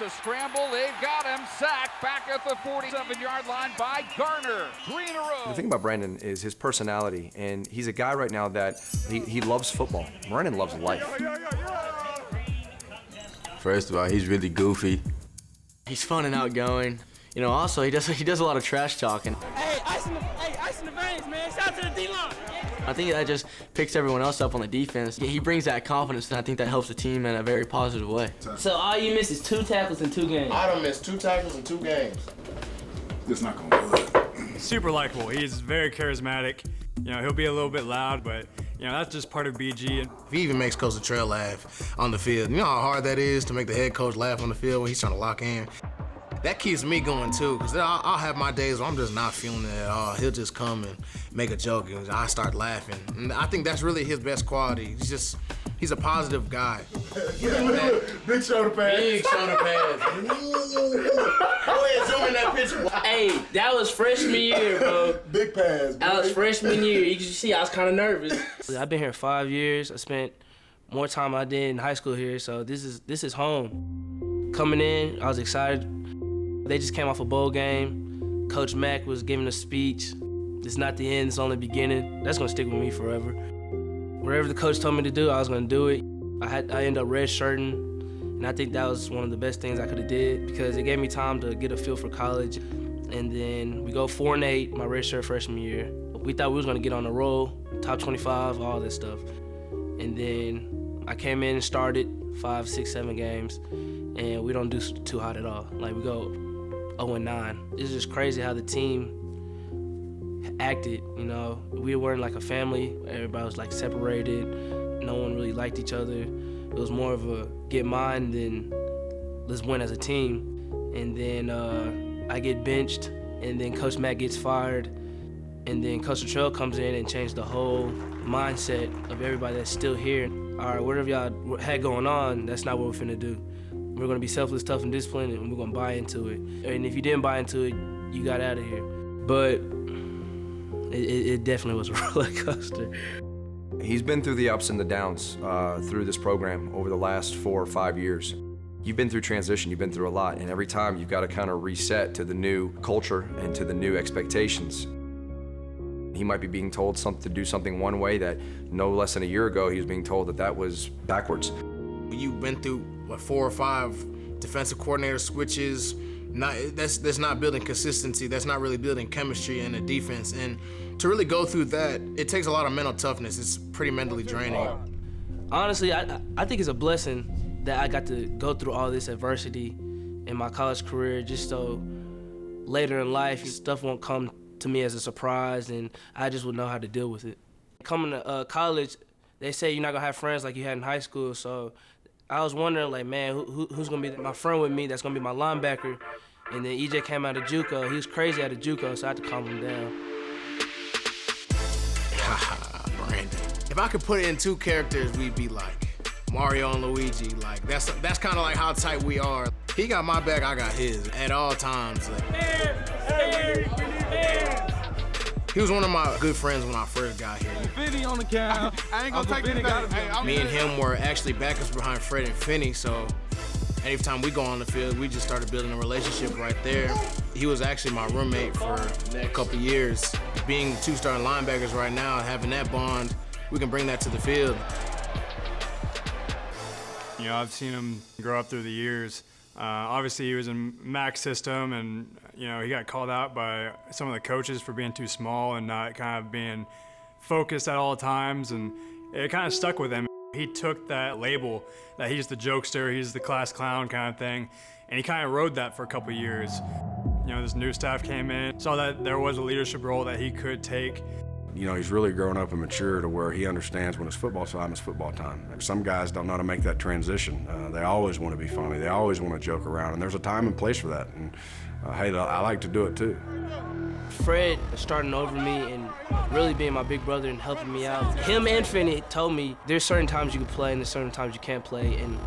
to scramble. They've got him sacked back at the 47-yard line by Garner. 3 in a row. The thing about Brandon is his personality, and he's a guy right now that he loves football. Brandon loves life. First of all, he's really goofy. He's fun and outgoing. You know, also he does a lot of trash talking. Hey, ice in the veins, man. Shout out to the D-line. I think that just picks everyone else up on the defense. He brings that confidence, and I think that helps the team in a very positive way. So all you missed is 2 tackles in 2 games. I done missed 2 tackles in 2 games. It's not gonna work. Super likable. He's very charismatic. You know, he'll be a little bit loud, but you know, that's just part of BG. He even makes Coach Latrell laugh on the field. You know how hard that is to make the head coach laugh on the field when he's trying to lock in? That keeps me going too, because I'll have my days where I'm just not feeling it at all. He'll just come and make a joke and I start laughing. And I think that's really his best quality. He's a positive guy. Big shoulder pads. Big shoulder pads. Go ahead, zoom in that picture. Hey, that was freshman year, bro. Big pads, bro. That was freshman year. You can see I was kind of nervous. I've been here 5 years. I spent more time I did in high school here, so this is home. Coming in, I was excited. They just came off a bowl game. Coach Mack was giving a speech. It's not the end, it's only the beginning. That's gonna stick with me forever. Whatever the coach told me to do, I was gonna do it. I ended up redshirting, and I think that was one of the best things I could have did because it gave me time to get a feel for college. And then we go 4-8 my redshirt freshman year. We thought we was gonna get on the roll, top 25, all this stuff. And then I came in and started 5, 6, 7 games, and we don't do too hot at all. Like we go 0-9. It's just crazy how the team acted, you know. We weren't like a family. Everybody was like separated. No one really liked each other. It was more of a get mine than let's win as a team. And then I get benched, and then Coach Matt gets fired, and then Coach Latrell comes in and changed the whole mindset of everybody that's still here. All right, whatever y'all had going on, that's not what we're finna do. We're gonna be selfless, tough, and disciplined, and we're gonna buy into it. And if you didn't buy into it, you got out of here. But it definitely was a roller coaster. He's been through the ups and the downs through this program over the last 4 or 5 years. You've been through transition, you've been through a lot, and every time you've got to kind of reset to the new culture and to the new expectations. He might be being told to do something one way that no less than a year ago he was being told that was backwards. You've been through, what, 4 or 5 defensive coordinator switches. That's not building consistency. That's not really building chemistry in a defense. And to really go through that, it takes a lot of mental toughness. It's pretty mentally draining. Honestly, I think it's a blessing that I got to go through all this adversity in my college career, just so later in life, stuff won't come to me as a surprise, and I just would know how to deal with it. Coming to college, they say you're not gonna have friends like you had in high school, so I was wondering, like, man, who's gonna be my friend with me that's gonna be my linebacker? And then EJ came out of JUCO. He was crazy out of JUCO, so I had to calm him down. Brandon. If I could put it in 2 characters, we'd be like Mario and Luigi. Like that's kind of like how tight we are. He got my back, I got his at all times. Like, he was one of my good friends when I first got here. Finney on the count. I ain't gonna take it back. Me and him were actually backers behind Fred and Finney, so anytime we go on the field, we just started building a relationship right there. He was actually my roommate for a couple years. Being 2 starting linebackers right now, having that bond, we can bring that to the field. You know, I've seen him grow up through the years. Obviously, he was in Mac's system, and you know, he got called out by some of the coaches for being too small and not kind of being focused at all times, and it kind of stuck with him. He took that label that he's the jokester, he's the class clown kind of thing, and he kind of rode that for a couple years. You know, this new staff came in, saw that there was a leadership role that he could take. You know, he's really grown up and mature to where he understands when it's football time, it's football time. Some guys don't know how to make that transition. They always want to be funny. They always want to joke around, and there's a time and place for that. And hey, I like to do it too. Fred starting over me and really being my big brother and helping me out. Him and Finney told me there's certain times you can play and there's certain times you can't play. And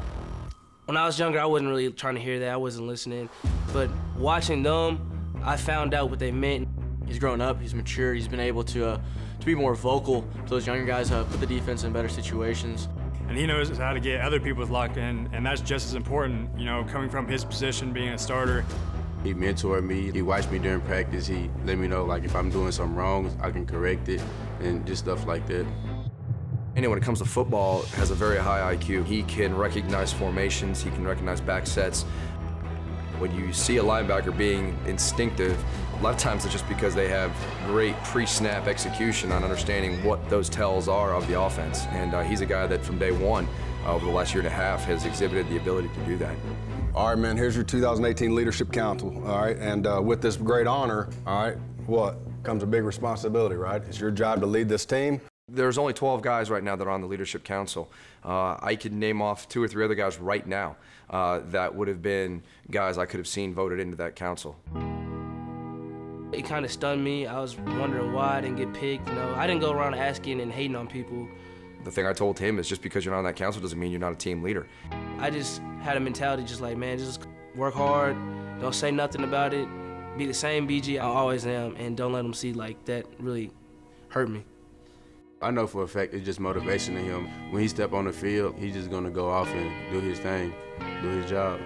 when I was younger, I wasn't really trying to hear that. I wasn't listening. But watching them, I found out what they meant. He's grown up, he's matured, he's been able to be more vocal to those younger guys, put the defense in better situations. and he knows how to get other people's locked in, and that's just as important, you know, coming from his position, being a starter. He mentored me, he watched me during practice, he let me know like if I'm doing something wrong, I can correct it, and just stuff like that. And when it comes to football, has a very high IQ. He can recognize formations, he can recognize back sets. When you see a linebacker being instinctive, a lot of times it's just because they have great pre-snap execution on understanding what those tells are of the offense. And he's a guy that from day one, over the last year and a half, has exhibited the ability to do that. All right, man, here's your 2018 Leadership Council, all right? And with this great honor, all right, what? Comes a big responsibility, right? It's your job to lead this team. There's only 12 guys right now that are on the Leadership Council. I could name off 2 or 3 other guys right now that would have been guys I could have seen voted into that council. It kind of stunned me. I was wondering why I didn't get picked. You know, I didn't go around asking and hating on people. The thing I told him is just because you're not on that council doesn't mean you're not a team leader. I just had a mentality just like, man, just work hard, don't say nothing about it, be the same BG I always am, and don't let them see like that really hurt me. I know for a fact it's just motivation to him. When he step on the field, he's just gonna go off and do his thing, do his job.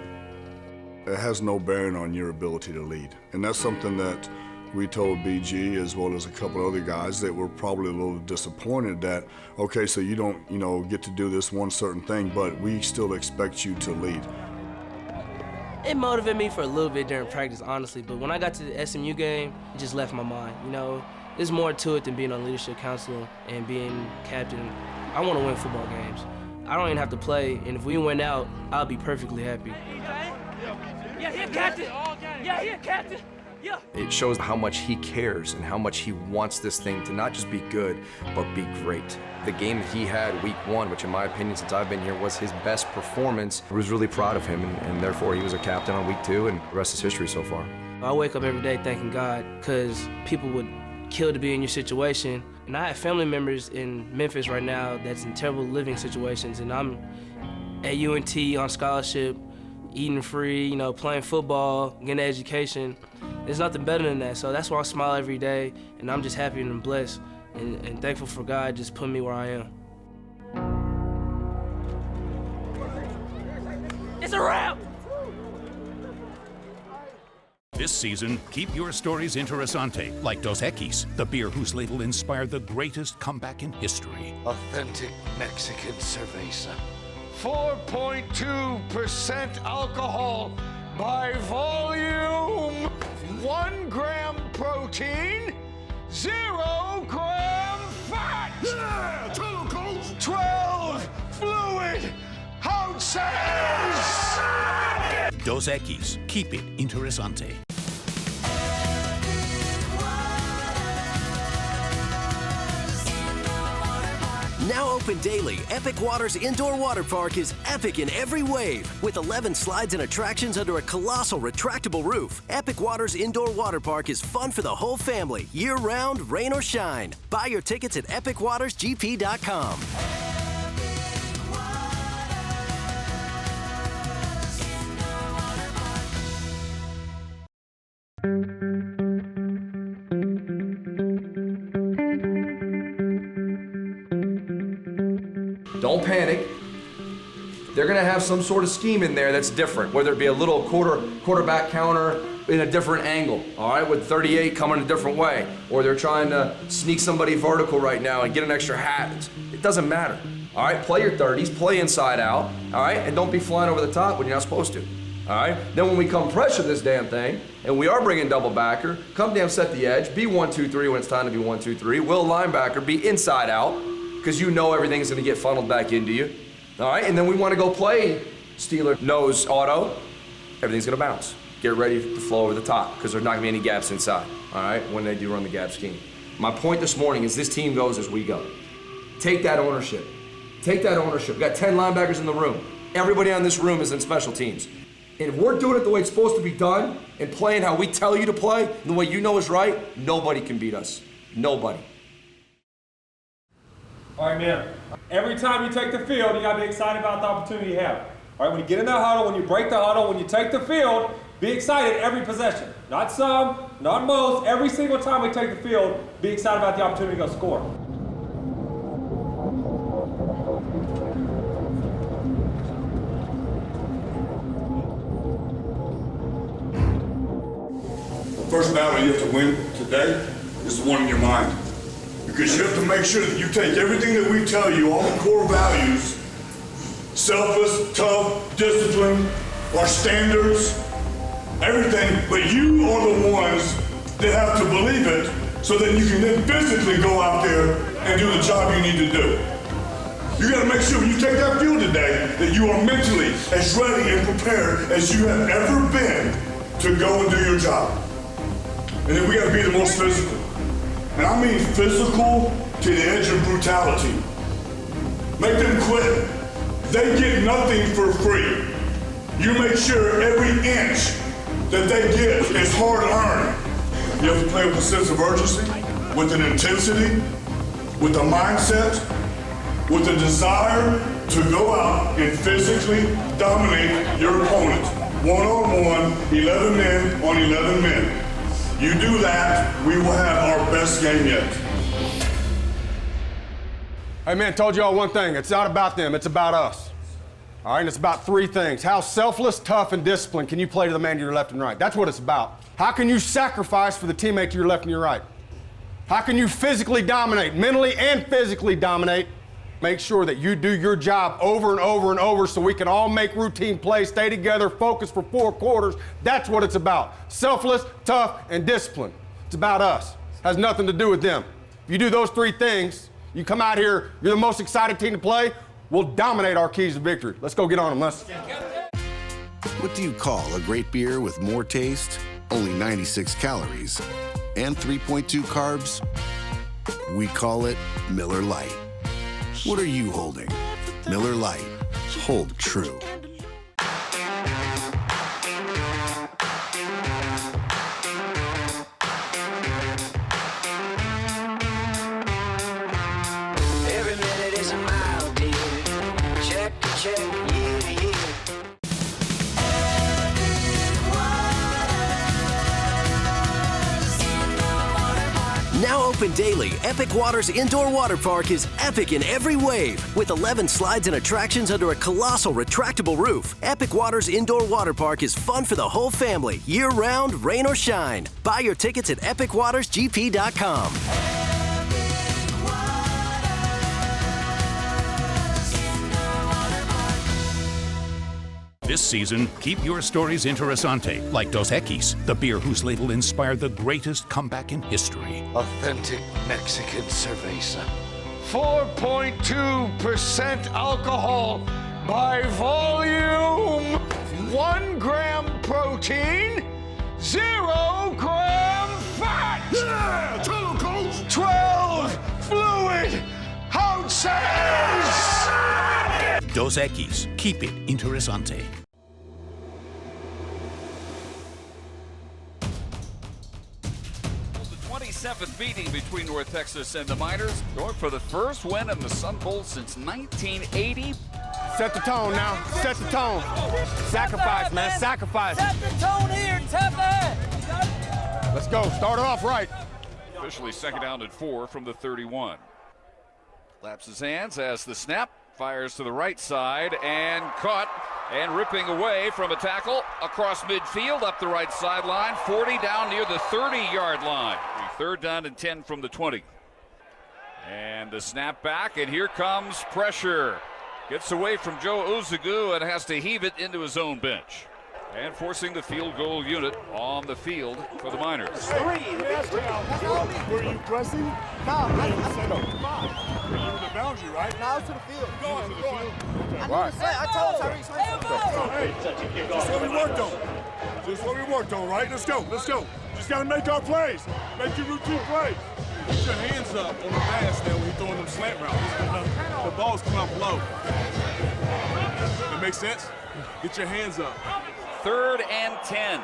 It has no bearing on your ability to lead. And that's something that we told BG as well as a couple other guys that were probably a little disappointed that, okay, so you don't, you know, get to do this one certain thing, but we still expect you to lead. It motivated me for a little bit during practice, honestly, but when I got to the SMU game, it just left my mind. You know, there's more to it than being on Leadership Council and being captain. I want to win football games. I don't even have to play, and if we win out, I'll be perfectly happy. Yeah, here, captain. Yeah, here, captain. Yeah. It shows how much he cares and how much he wants this thing to not just be good, but be great. The game that he had week 1, which in my opinion, since I've been here, was his best performance. I was really proud of him, and therefore he was a captain on week 2, and the rest is history so far. I wake up every day thanking God, because people would kill to be in your situation. And I have family members in Memphis right now that's in terrible living situations, and I'm at UNT on scholarship, eating free, you know, playing football, getting an education. There's nothing better than that, so that's why I smile every day, and I'm just happy and blessed and thankful for God just putting me where I am. It's a wrap! This season, keep your stories interessante, like Dos Equis, the beer whose label inspired the greatest comeback in history. Authentic Mexican cerveza. 4.2% alcohol by volume. 1 gram protein, 0 gram fat. Yeah, tell 'em, Coach. 12 fluid ounces. Dos Equis, keep it interessante. Now open daily, Epic Waters Indoor Water Park is epic in every wave. With 11 slides and attractions under a colossal retractable roof, Epic Waters Indoor Water Park is fun for the whole family, year-round, rain or shine. Buy your tickets at epicwatersgp.com. Don't panic. They're gonna have some sort of scheme in there that's different, whether it be a little quarterback counter in a different angle, all right, with 38 coming a different way, or they're trying to sneak somebody vertical right now and get an extra hat. It doesn't matter, all right? Play your 30s, play inside out, all right? And don't be flying over the top when you're not supposed to, all right? Then when we come pressure this damn thing, and we are bringing double backer, come down, set the edge, be 1-2-3 when it's time to be 1-2-3, will linebacker be inside out, because you know everything's gonna get funneled back into you. All right, and then we wanna go play Steeler nose auto, everything's gonna bounce. Get ready to flow over the top, because there's not gonna be any gaps inside, all right, when they do run the gap scheme. My point this morning is this team goes as we go. Take that ownership. Take that ownership. We've got 10 linebackers in the room. Everybody on this room is in special teams. And if we're doing it the way it's supposed to be done, and playing how we tell you to play, and the way you know is right, nobody can beat us. Nobody. All right, man. Every time you take the field, you gotta be excited about the opportunity you have. All right, when you get in that huddle, when you break the huddle, when you take the field, be excited every possession. Not some, not most. Every single time we take the field, be excited about the opportunity to go score. first battle you have to win today is the one in your mind. Because you have to make sure that you take everything that we tell you, all the core values, selfless, tough, discipline, our standards, everything, but you are the ones that have to believe it so that you can then physically go out there and do the job you need to do. You gotta make sure when you take that field today that you are mentally as ready and prepared as you have ever been to go and do your job. And then we gotta be the most physical. And I mean physical to the edge of brutality. Make them quit. They get nothing for free. You make sure every inch that they get is hard earned. You have to play with a sense of urgency, with an intensity, with a mindset, with a desire to go out and physically dominate your opponent. One-on-one, 11 men on 11 men. You do that, we will have our best game yet. Hey man, told y'all one thing. It's not about them, it's about us. All right, and it's about three things. How selfless, tough, and disciplined can you play to the man to your left and right? That's what it's about. How can you sacrifice for the teammate to your left and your right? How can you physically dominate, mentally and physically dominate? Make sure that you do your job over and over and over so we can all make routine plays, stay together, focus for 4 quarters. That's what it's about. Selfless, tough, and disciplined. It's about us. Has nothing to do with them. If you do those three things, you come out here, you're the most excited team to play, we'll dominate our keys to victory. Let's go get on them, Les. What do you call a great beer with more taste, only 96 calories, and 3.2 carbs? We call it Miller Lite. What are you holding? Miller Lite. Hold true. Every minute is a mile, dear. Check to check, year to year. Now open daily, Epic Water's indoor water park is epic in every wave. With 11 slides and attractions under a colossal retractable roof, Epic Water's indoor water park is fun for the whole family, year-round, rain or shine. Buy your tickets at epicwatersgp.com. This season, keep your stories interessante, like Dos Equis, the beer whose label inspired the greatest comeback in history. Authentic Mexican cerveza. 4.2% alcohol by volume. 1 gram protein, 0 gram fat. Yeah, tell him, Coach. 12 fluid ounces. Dos Equis, keep it interessante. The 27th meeting between North Texas and the Miners, going for the first win in the Sun Bowl since 1980. Set the tone now. Set the tone. Sacrifice, man. Sacrifice. Set the tone here, tough ahead. Let's go. Start it off right. Officially second down and 4 from the 31. Claps his hands as the snap. Fires to the right side and caught and ripping away from a tackle across midfield up the right sideline. 40 down near the 30-yard line. 3rd down and 10 from the 20. And the snap back, and here comes pressure. Gets away from Joe Uzugu and has to heave it into his own bench. And forcing the field goal unit on the field for the Miners. Were you pressing? No, Were you in the boundary, right? No, I was to the field. Going to the field. I told Tyrese. Hey, just what we worked on. Just what we worked on, right? Let's go. Let's go. Just got to make our plays. Make your routine plays. Get your hands up on the pass there when you're throwing them slant routes. The ball's coming out low. That makes sense? Get your hands up. 3rd and 10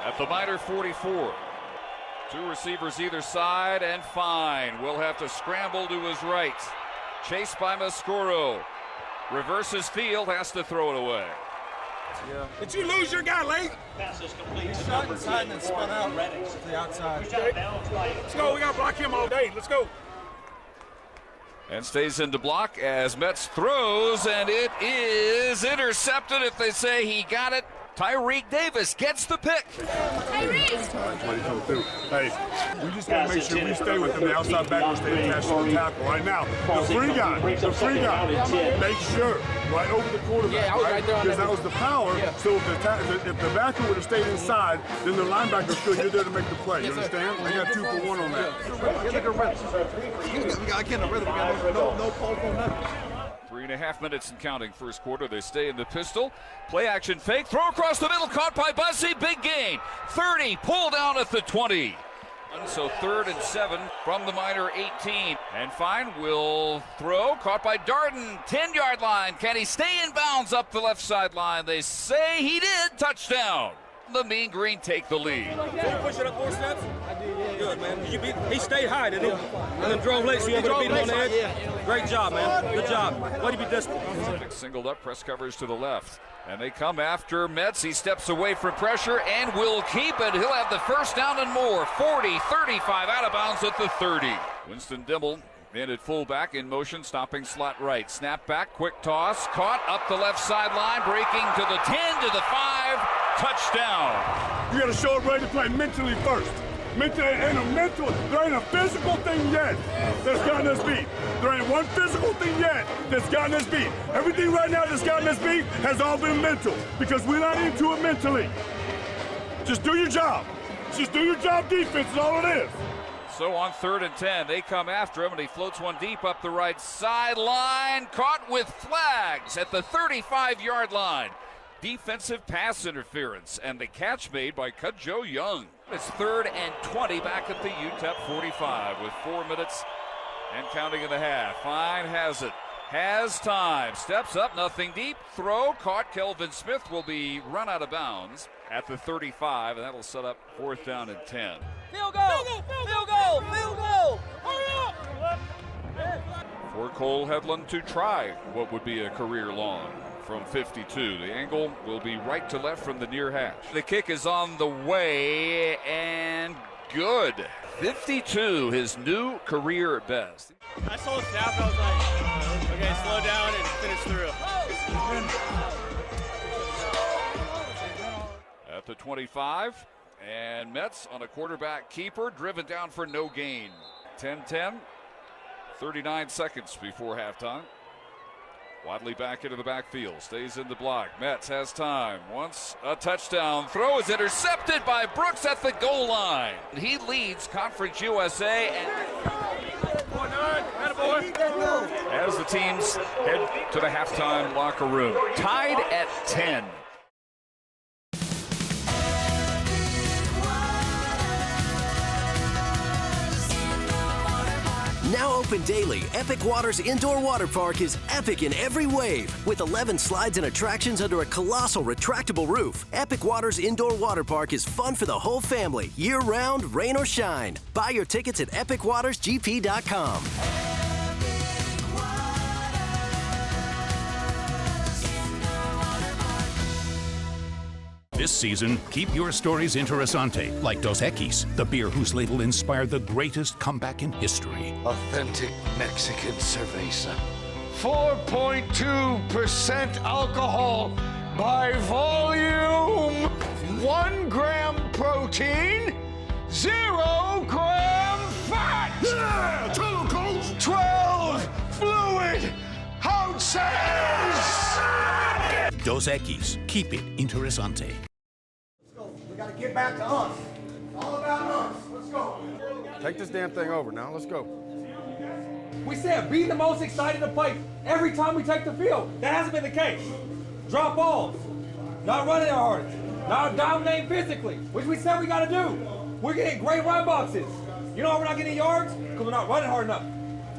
at the Miner 44. 2 receivers either side, and Fine will have to scramble to his right. Chased by Mascoro. Reverses field, has to throw it away. Yeah. Did you lose your guy late? He shot inside and then spun out to the outside. Okay. Let's go. We got to block him all day. Let's go. And stays into block as Metz throws, and it is intercepted. If they say he got it, Tyreek Davis gets the pick. Hey, we just got to make sure we stay within the outside backwards stay attached to the tackle. Right now, the free guy, make sure right over the quarterback, right? Because that was the power. Yeah. So if the backer would have stayed inside, then the linebacker's good. You're there to make the play. You understand? I got 2 for 1 on that. I can't rhythm. We got no pulse on nothing. 3.5 minutes and counting first quarter. They stay in the pistol. Play action fake. Throw across the middle. Caught by Bussey. Big gain. 30. Pull down at the 20. And so 3rd and 7 from the minor 18. And Fine will throw. Caught by Darden. 10-yard line. Can he stay in bounds up the left sideline? They say he did. Touchdown. The Mean Green take the lead. Did you push it up 4 steps? I did, yeah. Good, man. He stayed high, didn't he? And then drove late, so you able to beat him on the edge? Yeah. Great job, man. Good job. Way to be disciplined. Singled up, press coverage to the left. And they come after Metz. He steps away from pressure and will keep it. He'll have the first down and more. 40, 35, out of bounds at the 30. Winston Dimble in at fullback in motion, stopping slot right. Snap back, quick toss, caught up the left sideline, breaking to the 10, to the 5, touchdown. You got to show it ready to play mentally first. There ain't a physical thing yet that's gotten us beat. There ain't one physical thing yet that's gotten us beat. Everything right now that's gotten us beat has all been mental because we're not into it mentally. Just do your job. Just do your job defense is all it is. So on 3rd and 10, they come after him, and he floats one deep up the right sideline. Caught with flags at the 35-yard line. Defensive pass interference, and the catch made by Cudjoe Young. It's 3rd and 20 back at the UTEP 45 with 4 minutes and counting in the half. Fine has it. Has time. Steps up, nothing deep. Throw caught. Kelvin Smith will be run out of bounds at the 35, and that'll set up 4th down and 10. Field goal! Field goal! Field goal! Hurry up! For Cole Hedlund to try what would be a career long from 52. The angle will be right to left from the near hash. The kick is on the way and good. 52, his new career best. I saw the snap and I was like, okay, slow down and finish through. At the 25, and Metz on a quarterback keeper, driven down for no gain. 10-10, 39 seconds before halftime. Wadley back into the backfield, stays in the block. Metz has time, wants a touchdown. Throw is intercepted by Brooks at the goal line. He leads Conference USA as the teams head to the halftime locker room. Tied at 10. Now open daily, Epic Water's indoor water park is epic in every wave. With 11 slides and attractions under a colossal retractable roof, Epic Water's indoor water park is fun for the whole family, year-round, rain or shine. Buy your tickets at epicwatersgp.com. This season, keep your stories interesante, like Dos Equis, the beer whose label inspired the greatest comeback in history. Authentic Mexican cerveza. 4.2% alcohol by volume. 1 gram protein, 0 gram fat. Yeah, tell 'em, Coach. 12 fluid ounces. Dos Equis, keep it interesante. We got to get back to us. It's all about us. Let's go. Take this damn thing over now. Let's go. We said be the most excited to play every time we take the field. That hasn't been the case. Drop balls, not running our hardest, not dominating physically, which we said we got to do. We're getting great run boxes. You know why we're not getting yards? Because we're not running hard enough.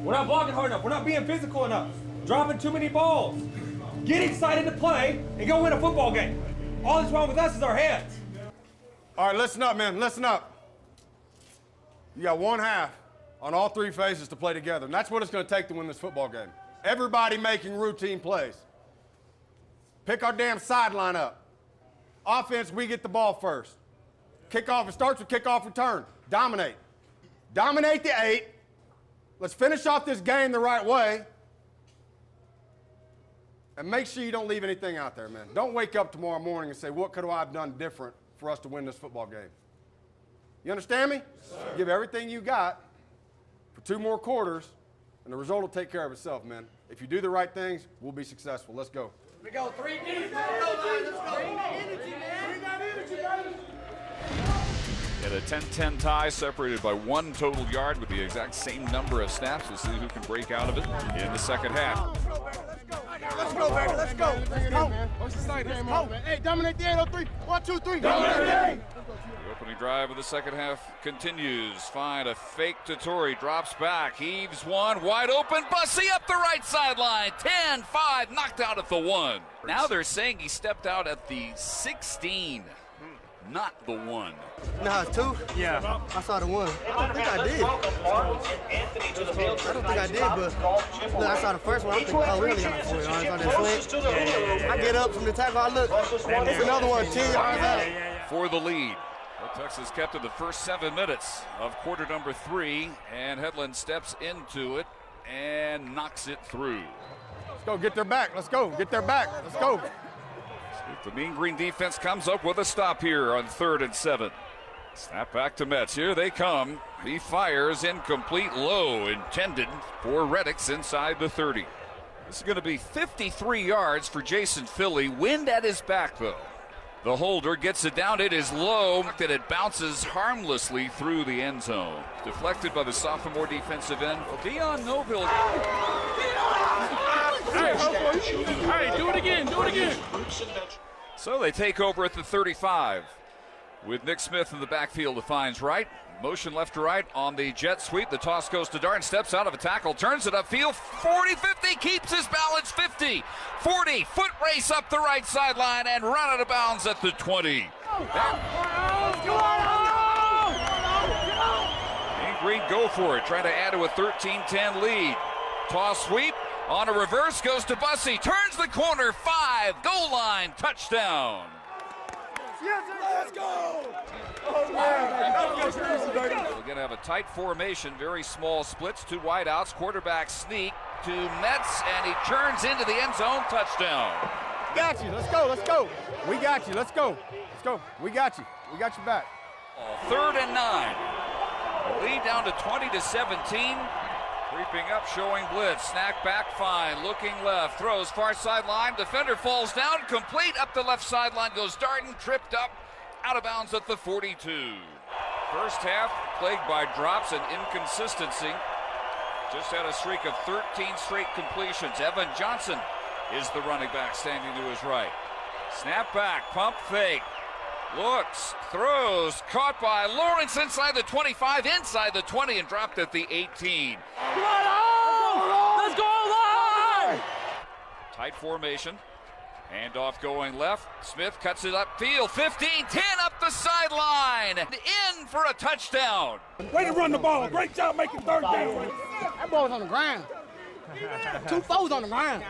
We're not blocking hard enough. We're not being physical enough. Dropping too many balls. Get excited to play and go win a football game. All that's wrong with us is our heads. All right, listen up, man. Listen up. You got 1 half on all 3 phases to play together, and that's what it's going to take to win this football game. Everybody making routine plays. Pick our damn sideline up. Offense, we get the ball first. Kickoff, it starts with kickoff return. Dominate. Dominate the 8. Let's finish off this game the right way. And make sure you don't leave anything out there, man. Don't wake up tomorrow morning and say, what could I have done different for us to win this football game? You understand me? Yes, give everything you got for 2 more quarters, and the result will take care of itself, man. If you do the right things, we'll be successful. Let's go. We go 3 deep. Let's go. Bring that energy, man. Bring that energy, baby. In a 10-10 tie separated by 1 total yard with the exact same number of snaps. We'll see who can break out of it in the second half. Let's go, baby. Let's go. Let's go. What's the side? Let's go. Hey, dominate the 803. 1, 2, 3. Dominate. The opening drive of the second half continues. Find a fake to Torrey. Drops back. Heaves one. Wide open. Bussy up the right sideline. 10-5. Knocked out at the 1. Now they're saying he stepped out at the 16. Not the 1. No, it's 2? Yeah. I saw the 1. I don't think I did. I don't think I did, but look, I saw the first one. I'm thinking, oh, we only got 4 yards on that slant. I get up from the tackle, I look, it's another one, 10 yards out. For the lead. Well, Texas kept in the first 7 minutes of quarter number 3, and Headland steps into it and knocks it through. Let's go, get their back. Let's go, get their back. Let's go. The Mean Green defense comes up with a stop here on 3rd and 7. Snap back to Metz. Here they come. He fires incomplete, low, intended for Reddix inside the 30. This is going to be 53 yards for Jason Philly. Wind at his back, though. The holder gets it down. It is low, and it bounces harmlessly through the end zone. Deflected by the sophomore defensive end, Dion Noville. Hey, do it again. Do it again. So they take over at the 35 with Nick Smith in the backfield. Defines right. Motion left to right on the jet sweep. The toss goes to Darden. Steps out of a tackle. Turns it upfield. 40, 50. Keeps his balance. 50. 40. Foot race up the right sideline and run out of bounds at the 20. Mean Green go for it. Trying to add to a 13-10 lead. Toss sweep. On a reverse, goes to Bussy, turns the corner, 5, goal line, touchdown. Let's go! We're going to have a tight formation, very small splits, 2 wideouts, quarterback sneak to Metz, and he turns into the end zone, touchdown. Got you, let's go, let's go. We got you, let's go. Let's go, we got you your back. 3rd and 9. The lead down to 20-17. Creeping up, showing blitz. Snack back, fine. Looking left. Throws far sideline. Defender falls down. Complete up the left sideline. Goes Darden. Tripped up. Out of bounds at the 42. First half plagued by drops and inconsistency. Just had a streak of 13 straight completions. Evan Johnson is the running back standing to his right. Snap back. Pump fake. Looks, throws, caught by Lawrence inside the 25, inside the 20, and dropped at the 18. Let's go live! Tight formation. Handoff going left. Smith cuts it upfield. 15, 10 up the sideline. In for a touchdown. Way to run the ball. Great job making 3rd down. That ball's on the ground. 2 foes on the ground.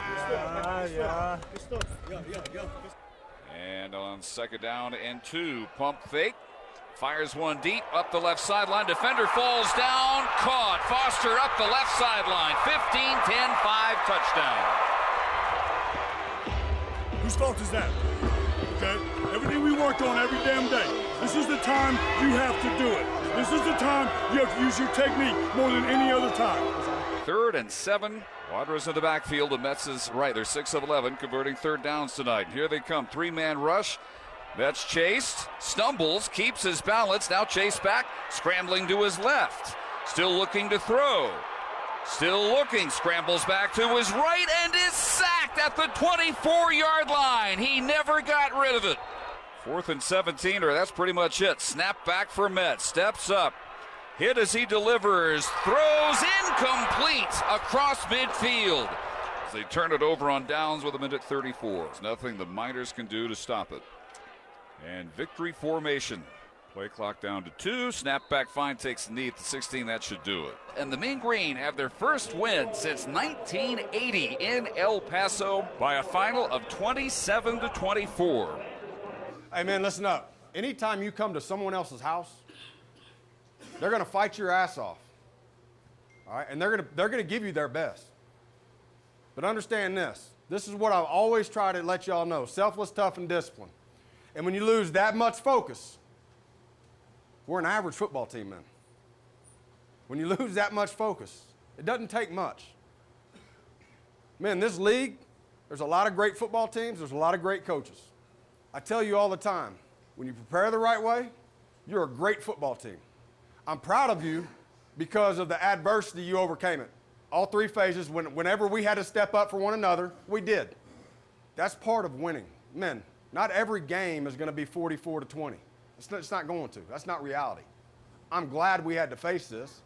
Yeah. And on 2nd down and 2, pump fake. Fires one deep up the left sideline. Defender falls down. Caught. Foster up the left sideline. 15, 10, 5, touchdown. Whose fault is that? Okay? Everything we worked on every damn day. This is the time you have to do it. This is the time you have to use your technique more than any other time. 3rd and 7. Wanderers in the backfield. The Mets is right. They're 6 of 11, converting 3rd downs tonight. Here they come. 3-man rush. Mets chased. Stumbles. Keeps his balance. Now chase back. Scrambling to his left. Still looking to throw. Still looking. Scrambles back to his right and is sacked at the 24-yard line. He never got rid of it. 4th and 17, or that's pretty much it. Snap back for Mets. Steps up. Hit as he delivers, throws incomplete across midfield. As they turn it over on downs with a minute 34. There's nothing the Miners can do to stop it. And victory formation. Play clock down to 2. Snap back fine, takes the knee at the 16. That should do it. And the Mean Green have their first win since 1980 in El Paso by a final of 27-24. Hey, man, listen up. Anytime you come to someone else's house, they're going to fight your ass off, all right? And they're going to give you their best. But understand this, This is what I've always tried to let y'all know. Selfless, tough, and disciplined. And when you lose that much focus, we're an average football team, man. When you lose that much focus, it doesn't take much. Man, this league, there's a lot of great football teams. There's a lot of great coaches. I tell you all the time, when you prepare the right way, you're a great football team. I'm proud of you because of the adversity you overcame it. All three phases, whenever we had to step up for one another, we did. That's part of winning. Men, not every game is going to be 44-20. It's not going to. That's not reality. I'm glad we had to face this.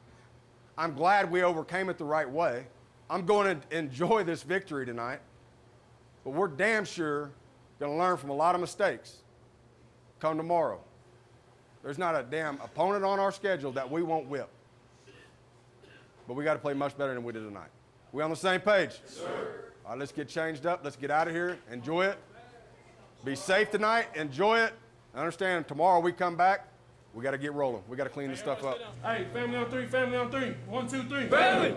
I'm glad we overcame it the right way. I'm going to enjoy this victory tonight. But we're damn sure going to learn from a lot of mistakes come tomorrow. There's not a damn opponent on our schedule that we won't whip. But we got to play much better than we did tonight. We on the same page? Yes, sir. All right, let's get changed up. Let's get out of here. Enjoy it. Be safe tonight. Enjoy it. I understand tomorrow we come back, we got to get rolling. We got to clean this stuff up. Hey, family on three, family on three. 1, 2, 3. Family!